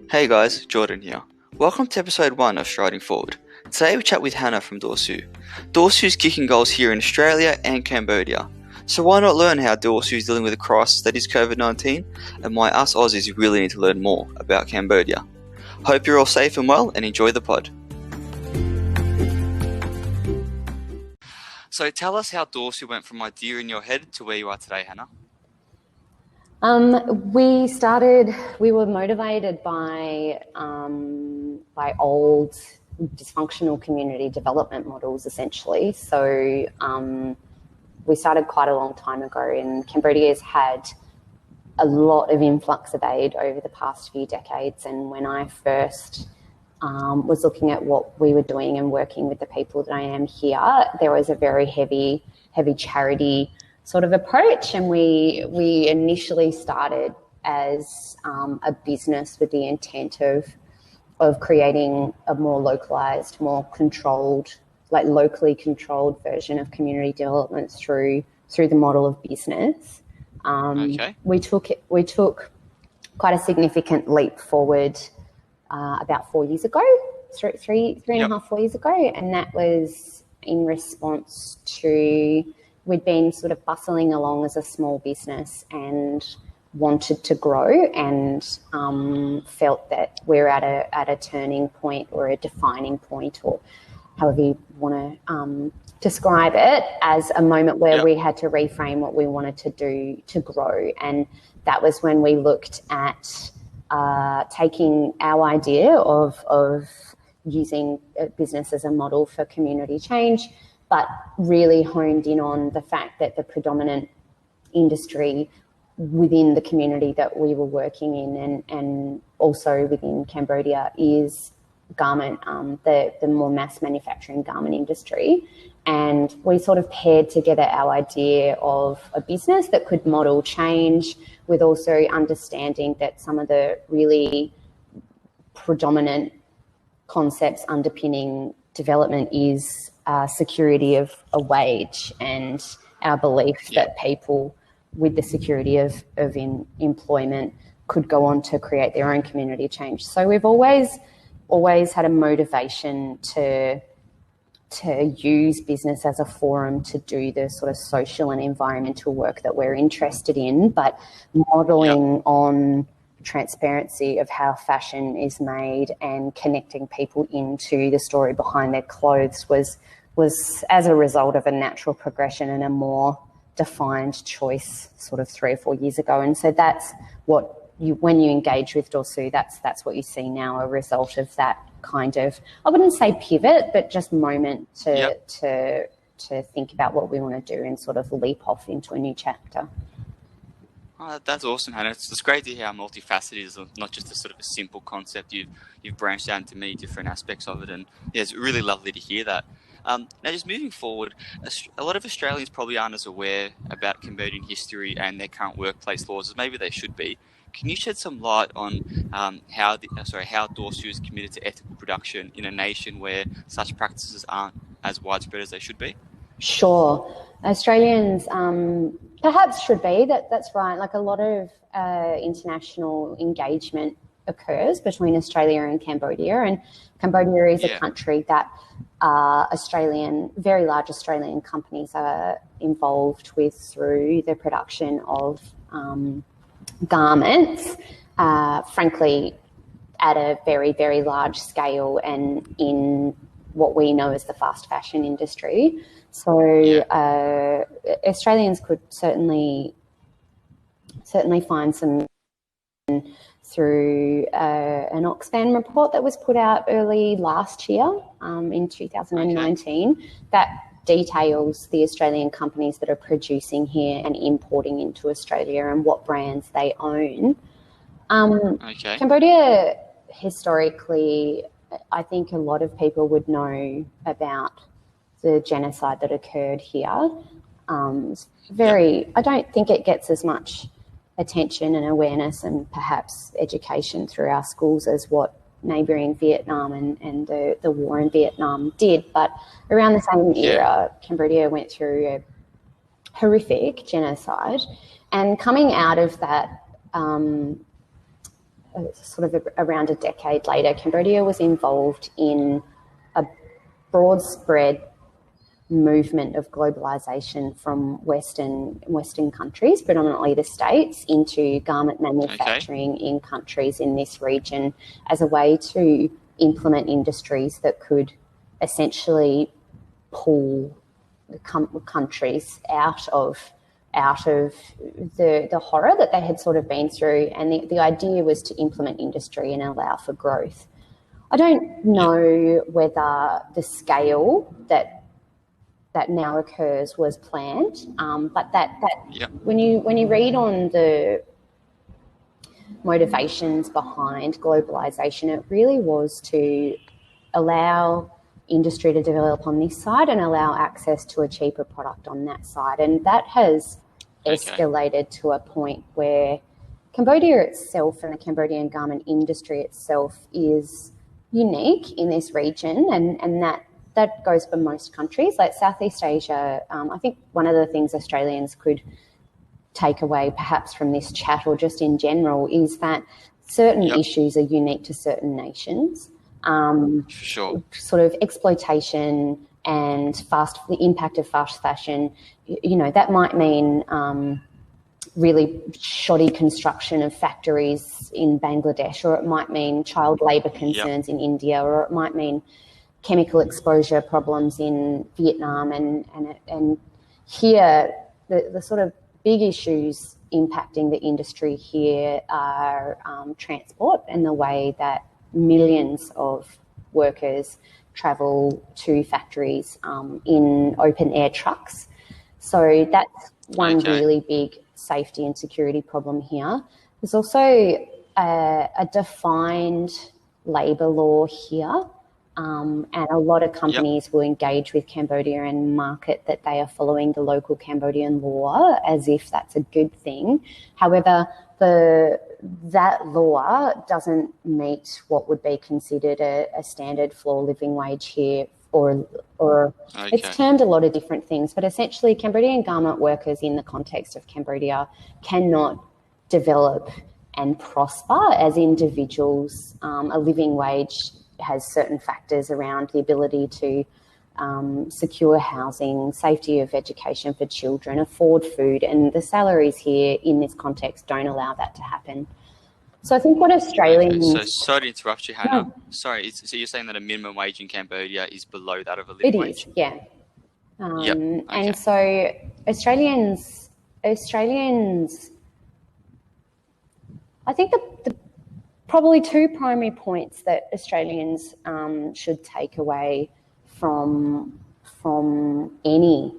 Hey guys, Jordan here. Welcome to episode 1 of Striding Forward. Today we chat with Hanna from Dorsu. Dorsu's kicking goals here in Australia and Cambodia. So why not learn how Dorsu is dealing with a crisis that is COVID-19 and why us Aussies really need to learn more about Cambodia. Hope you're all safe and well and enjoy the pod. So tell us how Dorsu went from idea in your head to where you are today, Hanna. We were motivated by old dysfunctional community development models, essentially. So we started quite a long time ago, and Cambodia has had a lot of influx of aid over the past few decades. And when I first was looking at what we were doing and working with the people that I am here, there was a very heavy charity sort of approach, and we initially started as a business with the intent of creating a more localized, more controlled, like locally controlled version of community development through the model of business. We took quite a significant leap forward about 4 years ago, three and a half, 4 years ago, and that was in response to we'd been sort of bustling along as a small business and wanted to grow, and felt that we're at a turning point or a defining point, or however you want to describe it, as a moment where we had to reframe what we wanted to do to grow. And that was when we looked at taking our idea of using a business as a model for community change, but really honed in on the fact that the predominant industry within the community that we were working in and also within Cambodia is garment, the more mass manufacturing garment industry. And we sort of paired together our idea of a business that could model change with also understanding that some of the really predominant concepts underpinning development is security of a wage, and our belief that people with the security of employment could go on to create their own community change. So we've always had a motivation to use business as a forum to do the sort of social and environmental work that we're interested in, but modelling on transparency of how fashion is made and connecting people into the story behind their clothes was as a result of a natural progression and a more defined choice sort of 3 or 4 years ago. And so that's what when you engage with Dorsu, that's what you see now, a result of that kind of, I wouldn't say pivot, but just moment to think about what we want to do and sort of leap off into a new chapter. Oh, that's awesome, Hannah. It's great to hear how multifaceted it is, not just a sort of a simple concept. You've branched out into many different aspects of it, and it's really lovely to hear that. Now, just moving forward, a lot of Australians probably aren't as aware about Cambodian history and their current workplace laws as maybe they should be. Can you shed some light on how Dorsu is committed to ethical production in a nation where such practices aren't as widespread as they should be? Sure. Australians perhaps should be. That's right. Like a lot of international engagement occurs between Australia and Cambodia, and Cambodia is a country that very large Australian companies are involved with through the production of garments, frankly, at a very, very large scale and in what we know as the fast fashion industry. So Australians could certainly find some through an Oxfam report that was put out early last year in 2019 that details the Australian companies that are producing here and importing into Australia and what brands they own. Cambodia, historically, I think a lot of people would know about the genocide that occurred here. I don't think it gets as much attention and awareness and perhaps education through our schools as what neighbouring Vietnam and the war in Vietnam did. But around the same era, Cambodia went through a horrific genocide. And coming out of that sort of around a decade later, Cambodia was involved in a broad spread movement of globalization from Western countries, predominantly the States, into garment manufacturing in countries in this region as a way to implement industries that could essentially pull the countries out of the horror that they had sort of been through. And the idea was to implement industry and allow for growth. I don't know whether the scale that now occurs was planned, but when you read on the motivations behind globalization, it really was to allow industry to develop on this side and allow access to a cheaper product on that side. And that has escalated to a point where Cambodia itself and the Cambodian garment industry itself is unique in this region, and that goes for most countries. Like Southeast Asia, I think one of the things Australians could take away perhaps from this chat or just in general is that certain issues are unique to certain nations. Sure. Sort of exploitation and the impact of fast fashion, that might mean really shoddy construction of factories in Bangladesh, or it might mean child labour concerns in India, or it might mean chemical exposure problems in Vietnam, and here the sort of big issues impacting the industry here are transport and the way that millions of workers travel to factories in open air trucks. So that's one really big safety and security problem here. There's also a defined labour law here. And a lot of companies will engage with Cambodia and market that they are following the local Cambodian law as if that's a good thing. However, that law doesn't meet what would be considered a standard floor living wage here, or it's termed a lot of different things. But essentially, Cambodian garment workers in the context of Cambodia cannot develop and prosper as individuals. A living wage has certain factors around the ability to secure housing, safety of education for children, afford food, and the salaries here in this context don't allow that to happen. So I think what Australians... So sorry to interrupt you, Hannah. No. Sorry, so you're saying that a minimum wage in Cambodia is below that of a living wage? It is, yeah. And so Australians, I think the probably two primary points that Australians should take away from any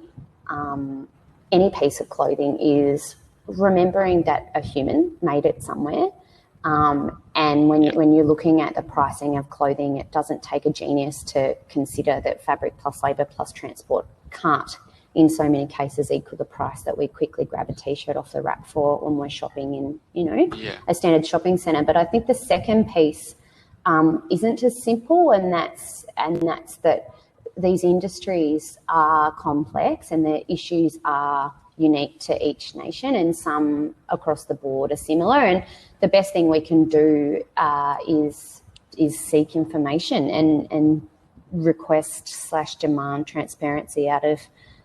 piece of clothing is remembering that a human made it somewhere, and when you're looking at the pricing of clothing, it doesn't take a genius to consider that fabric plus labour plus transport can't, in so many cases, equal the price that we quickly grab a T-shirt off the rack for when we're shopping in, a standard shopping centre. But I think the second piece isn't as simple, and that's that these industries are complex and the issues are unique to each nation, and some across the board are similar. And the best thing we can do is seek information and request/demand transparency out of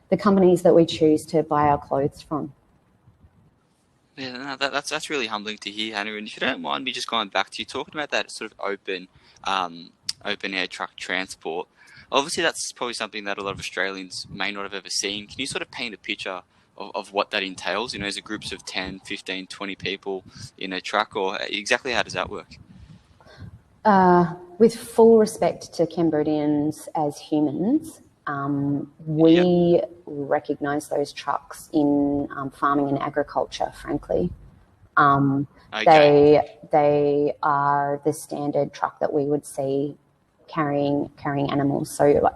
the companies that we choose to buy our clothes from. Yeah, no, that's really humbling to hear, Hannah. And if you don't mind me just going back to you talking about that sort of open air truck transport, obviously that's probably something that a lot of Australians may not have ever seen. Can you sort of paint a picture of what that entails? Is it groups of 10, 15, 20 people in a truck, or exactly how does that work? With full respect to Cambodians as humans, we recognise those trucks in farming and agriculture, frankly. They are the standard truck that we would see carrying animals. So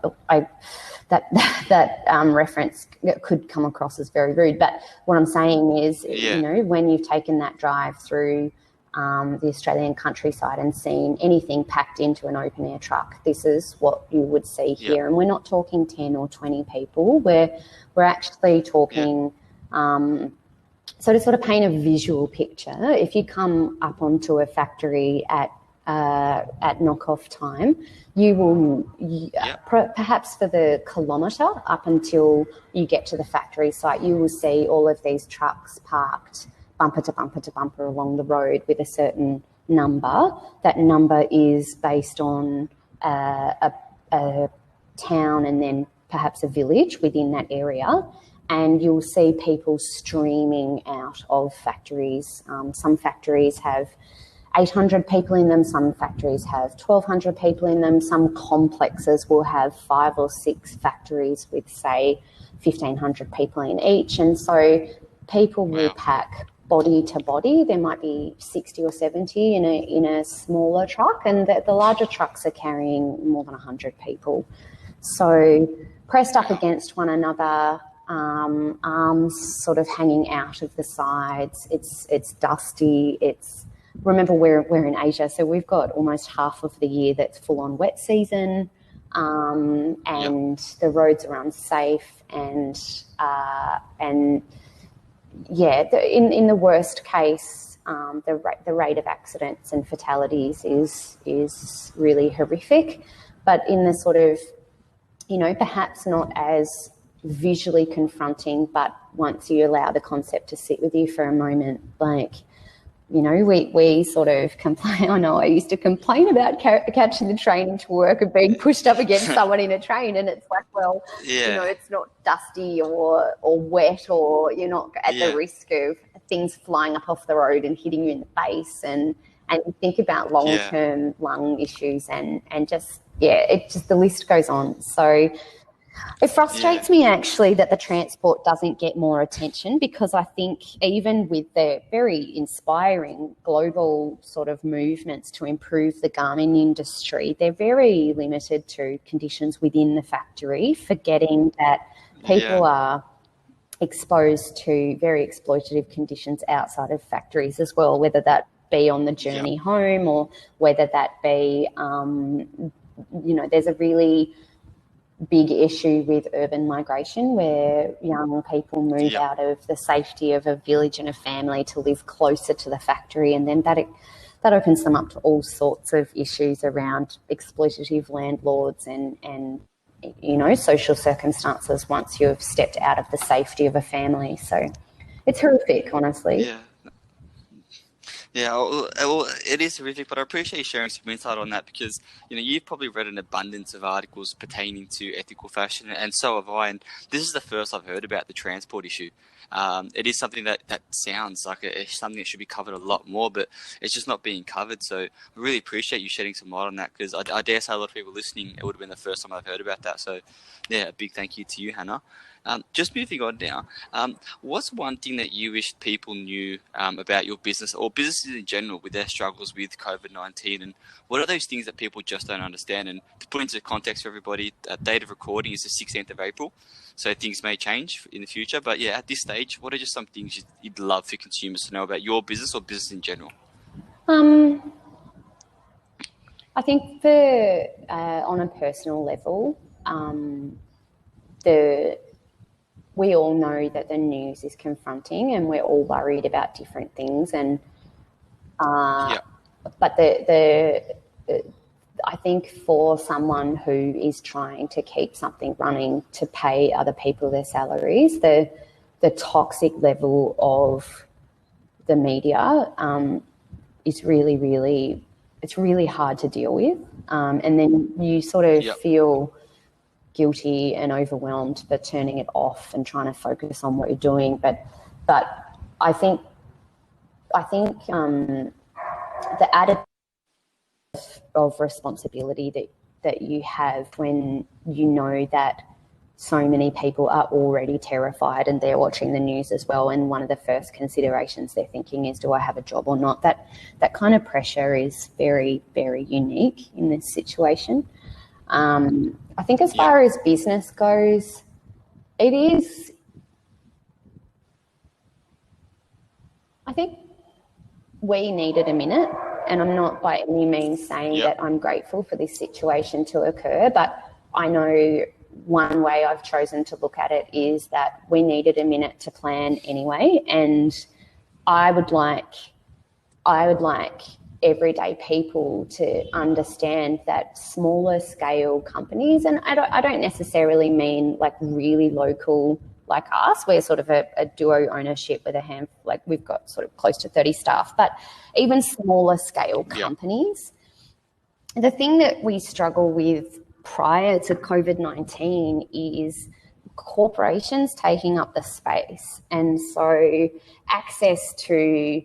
that reference could come across as very rude. But what I'm saying is, when you've taken that drive through the Australian countryside and seen anything packed into an open air truck, this is what you would see here. And we're not talking 10 or 20 people. We're actually talking So to sort of paint a visual picture, if you come up onto a factory at knockoff time, you will, perhaps for the kilometre up until you get to the factory site, you will see all of these trucks parked bumper to bumper to bumper along the road with a certain number. That number is based on a town and then perhaps a village within that area. And you'll see people streaming out of factories. Some factories have 800 people in them, some factories have 1,200 people in them, some complexes will have 5 or 6 factories with, say, 1,500 people in each. And so people will pack body to body. There might be 60 or 70 in a smaller truck, and the larger trucks are carrying more than 100 people. So pressed up against one another, arms sort of hanging out of the sides. It's dusty. Remember, we're in Asia, so we've got almost half of the year that's full on wet season, and the roads are unsafe, and in the worst case, the rate of accidents and fatalities is really horrific. But in the sort of, perhaps not as visually confronting, but once you allow the concept to sit with you for a moment, like, we sort of complain. I know I used to complain about catching the train into work and being pushed up against someone in a train, and it's like, well, it's not dusty or wet, or you're not at the risk of things flying up off the road and hitting you in the face, and you think about long-term lung issues and just the list goes on. So it frustrates me actually that the transport doesn't get more attention, because I think even with the very inspiring global sort of movements to improve the garment industry, they're very limited to conditions within the factory, forgetting that people are exposed to very exploitative conditions outside of factories as well, whether that be on the journey home, or whether that be, there's a really big issue with urban migration, where young people move out of the safety of a village and a family to live closer to the factory, and then that opens them up to all sorts of issues around exploitative landlords and social circumstances once you've stepped out of the safety of a family. So it's horrific, honestly. Yeah, well, it is horrific, but I appreciate you sharing some insight on that, because, you've probably read an abundance of articles pertaining to ethical fashion, and so have I, and this is the first I've heard about the transport issue. It is something that sounds like something that should be covered a lot more, but it's just not being covered. So I really appreciate you shedding some light on that, because I dare say a lot of people listening, it would have been the first time I've heard about that. So, a big thank you to you, Hannah. Just moving on now, what's one thing that you wish people knew about your business, or businesses in general, with their struggles with COVID-19, and what are those things that people just don't understand? And to put into context for everybody, date of recording is the 16th of April, so things may change in the future. But at this stage, what are just some things you'd love for consumers to know about your business or business in general? I think on a personal level, we all know that the news is confronting, and we're all worried about different things. And but I think for someone who is trying to keep something running to pay other people their salaries, the toxic level of the media is really, really, it's really hard to deal with. And then you sort of feel guilty and overwhelmed for turning it off and trying to focus on what you're doing. But I think the added of responsibility that you have when you know that so many people are already terrified and they're watching the news as well, and one of the first considerations they're thinking is, do I have a job or not? That kind of pressure is very, very unique in this situation. I think as far as business goes, it is, I think we needed a minute, and I'm not by any means saying that I'm grateful for this situation to occur, but I know one way I've chosen to look at it is that we needed a minute to plan anyway, and I would like everyday people to understand that smaller scale companies, and I don't necessarily mean like really local like us. We're sort of a duo ownership with a hand, like we've got sort of close to 30 staff, but even smaller scale companies. The thing that we struggle with prior to COVID-19 is corporations taking up the space. And so access to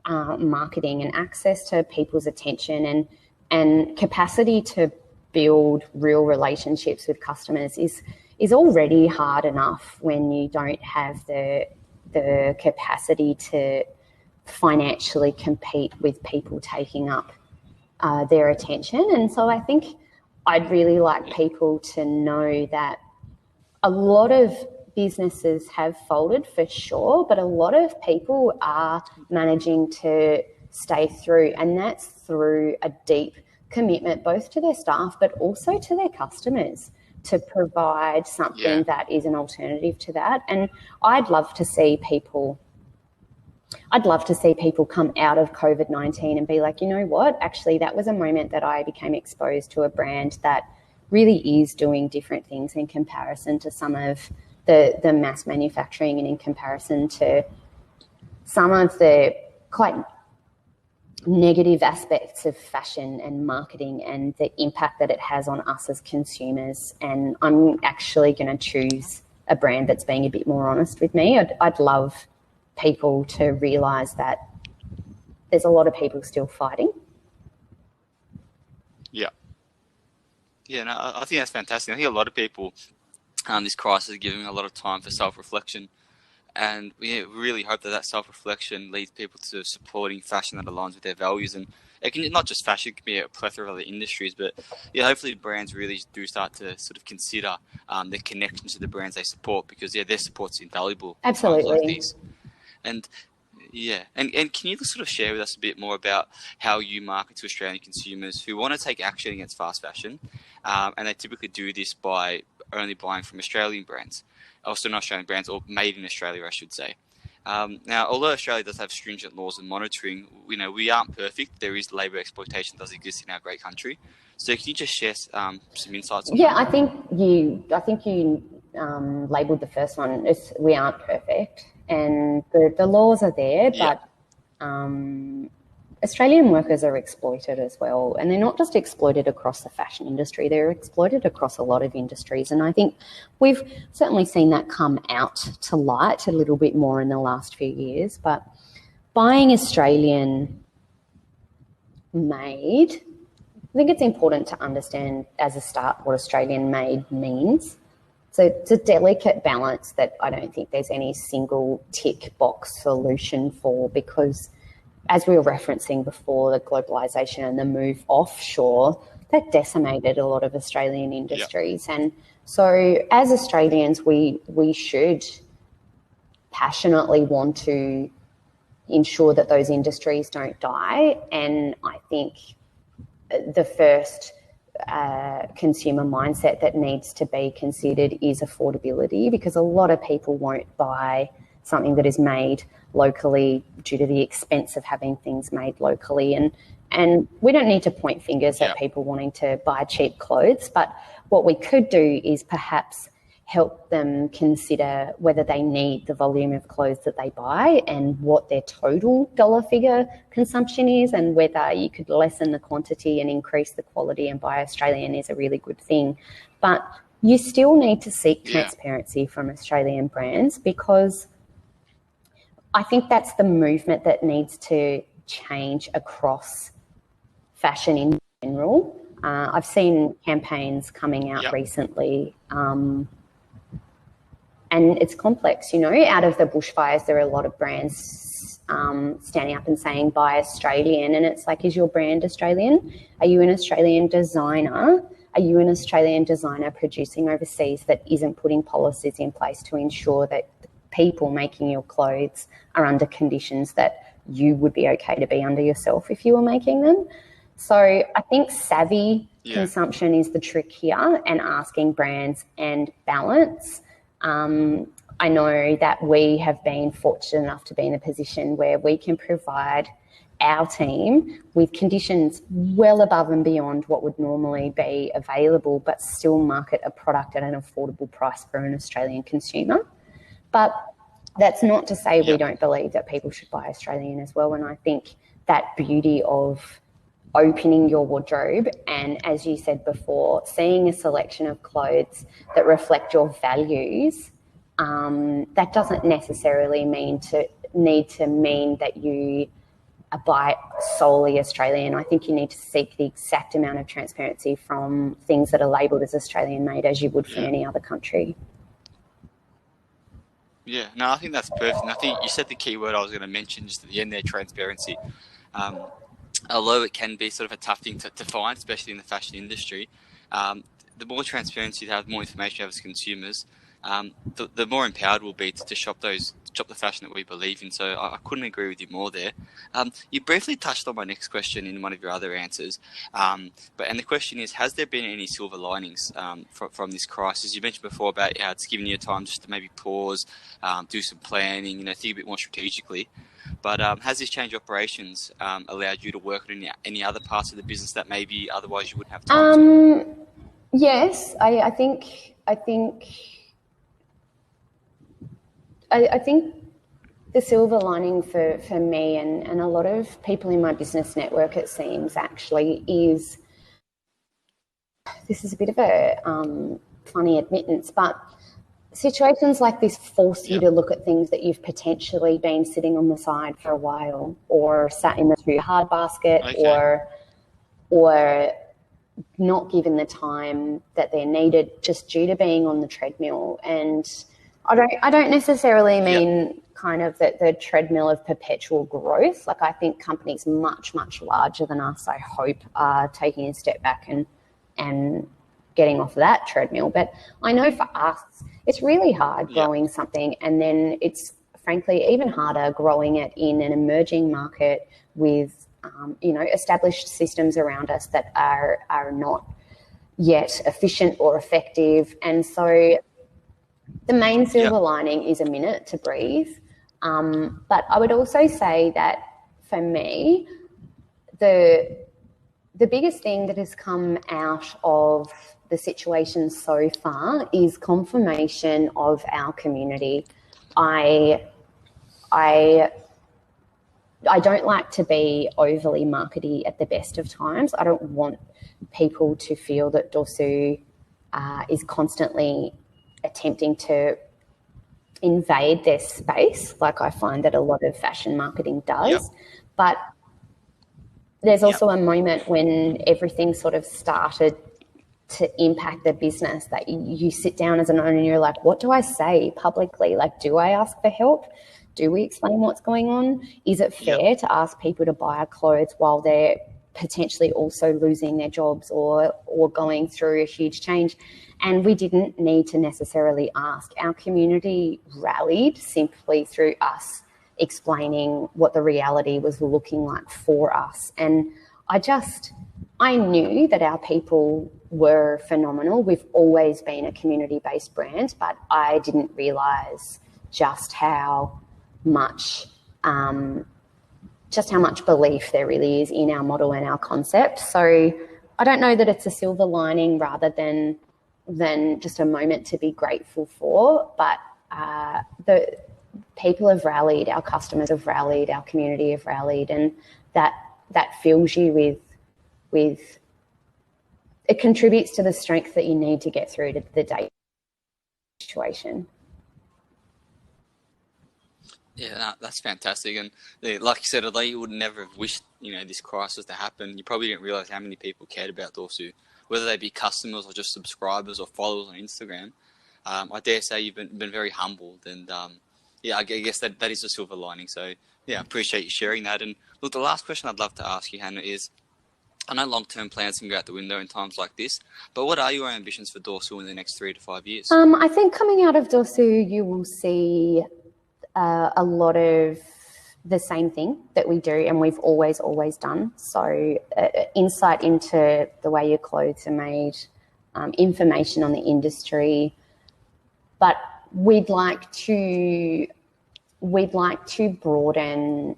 marketing and access to people's attention and capacity to build real relationships with customers is already hard enough when you don't have the capacity to financially compete with people taking up their attention. And so I think I'd really like people to know that a lot of businesses have folded for sure, but a lot of people are managing to stay through, and that's through a deep commitment both to their staff but also to their customers to provide something that is an alternative to that. And I'd love to see people come out of COVID-19 and be like, you know what, actually that was a moment that I became exposed to a brand that really is doing different things in comparison to some of the mass manufacturing and in comparison to some of the quite negative aspects of fashion and marketing and the impact that it has on us as consumers. And I'm actually going to choose a brand that's being a bit more honest with me. I'd love people to realise that there's a lot of people still fighting. Yeah, no, I think that's fantastic. I think a lot of people, this crisis is giving a lot of time for self-reflection, and we really hope that self-reflection leads people to supporting fashion that aligns with their values. And it can not just fashion, it can be a plethora of other industries, but hopefully brands really do start to sort of consider their connection to the brands they support, because their support's invaluable. Absolutely. Like these. And and can you sort of share with us a bit more about how you market to Australian consumers who want to take action against fast fashion, and they typically do this by only buying from Australian brands, also not Australian brands, or made in Australia, I should say. Now, although Australia does have stringent laws and monitoring, we aren't perfect. There is labour exploitation that does exist in our great country. So can you just share some insights on that? I think you labelled the first one as we aren't perfect. And the laws are there, but Australian workers are exploited as well. And they're not just exploited across the fashion industry, they're exploited across a lot of industries. And I think we've certainly seen that come out to light a little bit more in the last few years. But buying Australian made, I think it's important to understand as a start what Australian made means. So it's a delicate balance that I don't think there's any single tick box solution for, because as we were referencing before, the globalisation and the move offshore, that decimated a lot of Australian industries. And so as Australians, we should passionately want to ensure that those industries don't die. And I think the first consumer mindset that needs to be considered is affordability, because a lot of people won't buy something that is made locally due to the expense of having things made locally. And we don't need to point fingers at people wanting to buy cheap clothes, but what we could do is perhaps help them consider whether they need the volume of clothes that they buy and what their total dollar figure consumption is, and whether you could lessen the quantity and increase the quality and buy Australian is a really good thing. But you still need to seek transparency from Australian brands, because I think that's the movement that needs to change across fashion in general. I've seen campaigns coming out recently, and it's complex, out of the bushfires, there are a lot of brands standing up and saying, buy Australian. And it's like, is your brand Australian? Are you an Australian designer? Are you an Australian designer producing overseas that isn't putting policies in place to ensure that the people making your clothes are under conditions that you would be okay to be under yourself if you were making them? So I think savvy Yeah. consumption is the trick here, and asking brands and balance. I know that we have been fortunate enough to be in a position where we can provide our team with conditions well above and beyond what would normally be available, but still market a product at an affordable price for an Australian consumer. But that's not to say we don't believe that people should buy Australian as well. And I think that beauty of opening your wardrobe and, as you said before, seeing a selection of clothes that reflect your values, that doesn't necessarily mean that you buy solely Australian. I think you need to seek the exact amount of transparency from things that are labelled as Australian made as you would from any other country. Yeah, no, I think that's perfect. And I think you said the key word I was going to mention just at the end there, transparency. Although it can be sort of a tough thing to find, especially in the fashion industry, the more transparency you have, the more information you have as consumers, the more empowered we'll be to shop the fashion that we believe in. So I couldn't agree with you more there. You briefly touched on my next question in one of your other answers, and the question is, has there been any silver linings from this crisis? You mentioned before about how it's given you time just to maybe pause, do some planning, think a bit more strategically. But has this change of operations allowed you to work on any other parts of the business that maybe otherwise you wouldn't have time to? Yes, I think the silver lining for me and a lot of people in my business network, it seems, actually is, this is a bit of a funny admittance, but situations like this force you to look at things that you've potentially been sitting on the side for a while, or sat in the too hard basket, or not given the time that they're needed just due to being on the treadmill. And I don't necessarily mean kind of that the treadmill of perpetual growth. Like, I think companies much, much larger than us, I hope, are taking a step back and getting off that treadmill. But I know for us, it's really hard growing something, and then it's frankly even harder growing it in an emerging market with established systems around us that are not yet efficient or effective. And so the main silver lining is a minute to breathe. But I would also say that for me, the biggest thing that has come out of the situation so far is confirmation of our community. I don't like to be overly markety at the best of times. I don't want people to feel that Dorsu is constantly attempting to invade their space, like I find that a lot of fashion marketing does. But there's also a moment when everything sort of started to impact the business that you sit down as an owner and you're like, what do I say publicly? Like, do I ask for help? Do we explain what's going on? Is it fair to ask people to buy our clothes while they're potentially also losing their jobs or going through a huge change? And we didn't need to necessarily ask. Our community rallied simply through us explaining what the reality was looking like for us. And I knew that our people were phenomenal. We've always been a community-based brand, but I didn't realise just how much belief there really is in our model and our concept. So I don't know that it's a silver lining rather than just a moment to be grateful for, but the people have rallied, our customers have rallied, our community have rallied, and that fills you with it contributes to the strength that you need to get through to the day situation. Yeah, that's fantastic. And like you said, although you would never have wished, this crisis to happen, you probably didn't realise how many people cared about Dorsu, whether they be customers or just subscribers or followers on Instagram. I dare say you've been very humbled, and I guess that is a silver lining. So I appreciate you sharing that. And look, the last question I'd love to ask you, Hanna, is, I know long-term plans can go out the window in times like this, but what are your ambitions for Dorsu in the next 3 to 5 years? I think coming out of Dorsu, you will see a lot of the same thing that we do and we've always done. So insight into the way your clothes are made, information on the industry, but we'd like to broaden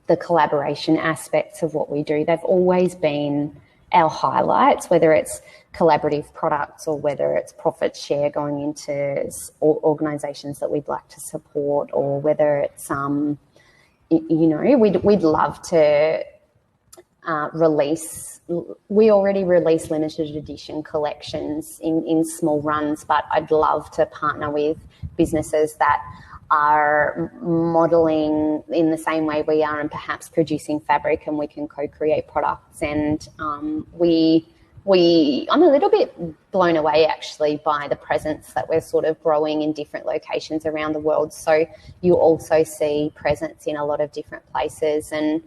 the collaboration aspects of what we do. They've always been our highlights, whether it's collaborative products or whether it's profit share going into organisations that we'd like to support, or whether it's we'd love to release. We already release limited edition collections in small runs, but I'd love to partner with businesses that are modelling in the same way we are and perhaps producing fabric, and we can co-create products. And I'm a little bit blown away actually by the presence that we're sort of growing in different locations around the world. So you also see presence in a lot of different places, and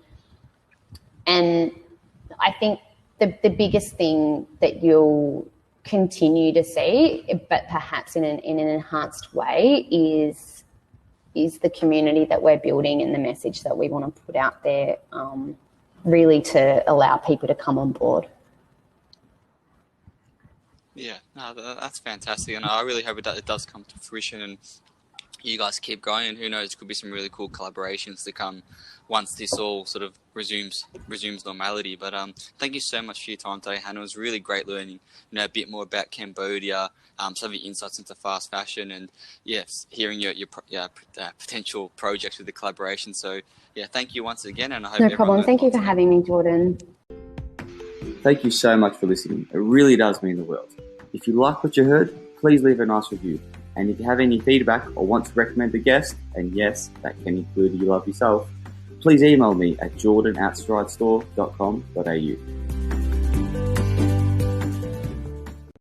I think the biggest thing that you'll continue to see, but perhaps in an enhanced way, is the community that we're building and the message that we want to put out there, really to allow people to come on board. Yeah, no, that's fantastic, and I really hope that it does come to fruition and you guys keep going, and who knows, could be some really cool collaborations to come once this all sort of resumes normality. But thank you so much for your time today, Hannah. It was really great learning, a bit more about Cambodia, some of your insights into fast fashion, and yes, hearing your potential projects with the collaboration. So yeah, thank you once again, and I hope no problem. Thank you for having me, Jordan. Thank you so much for listening. It really does mean the world. If you like what you heard, please leave a nice review. And if you have any feedback or want to recommend a guest, and yes, that can include you love yourself, please email me at jordan@stridestore.com.au.